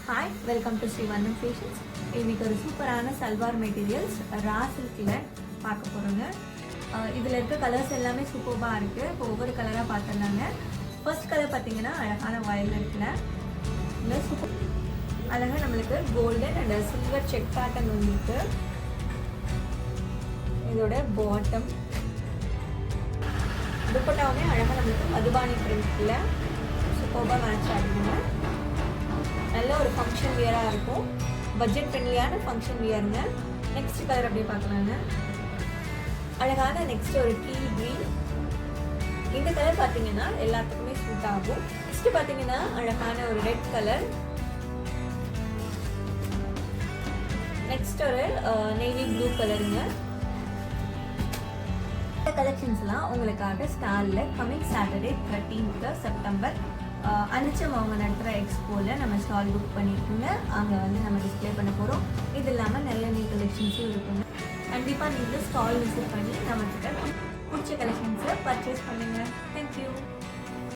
Hi, welcome to Srivarnam Fashions. இன்றைக்கி ஒரு சூப்பரான சல்வார் மெட்டீரியல்ஸ் ரா சில்கில் பார்க்க போகிறோங்க. இதில் இருக்க கலர்ஸ் எல்லாமே சூப்பராக இருக்குது. இப்போ ஒவ்வொரு கலராக பார்த்துருந்தாங்க. ஃபர்ஸ்ட் கலர் பார்த்தீங்கன்னா அழகான வயலட்டில் இல்லை சூப்பர் அழகாக நம்மளுக்கு golden and silver check pattern வந்துருக்கு. இதோட பாட்டம் துப்பட்டாவுமே அழகாக நம்மளுக்கு மதுபானி பிரிண்டில் சூப்பராக மேட்ச் ஆகுதுங்க. நல்ல ஒரு ஃபங்க்ஷன் வியராக இருக்கும். பட்ஜெட் ஃப்ரெண்ட்லியான ஃபங்க்ஷன் வியருங்க. நெக்ஸ்ட் கலர் அப்படியே பார்க்கலாங்க. அழகான நெக்ஸ்ட் ஒரு டீ க்ரீன். இந்த கலர் பார்த்தீங்கன்னா எல்லாத்துக்குமே சூட் ஆகும். நெக்ஸ்ட் பார்த்தீங்கன்னா அழகான ஒரு ரெட் கலர். நெக்ஸ்ட் ஒரு நேவி ப்ளூ கலருங்க. இந்த கலெக்ஷன்ஸ்லாம் உங்களுக்காக ஸ்டாலில் கமிங் சாட்டர்டே 13th செப்டம்பர் அனிச்சம் அவங்க நடத்துகிற எக்ஸ்போவில் நம்ம ஸ்டால் புக் பண்ணியிருக்கோங்க. அங்கே வந்து நம்ம டிஸ்பிளே பண்ண போகிறோம். இது இல்லாமல் நிறைய நியூ கலெக்ஷன்ஸும் இருக்குங்க. கண்டிப்பாக நீங்கள் ஸ்டால் விசிட் பண்ணி நம்மக்கிட்ட பிடிச்ச கலெக்ஷன்ஸை பர்ச்சேஸ் பண்ணுங்கள். தேங்க்யூ.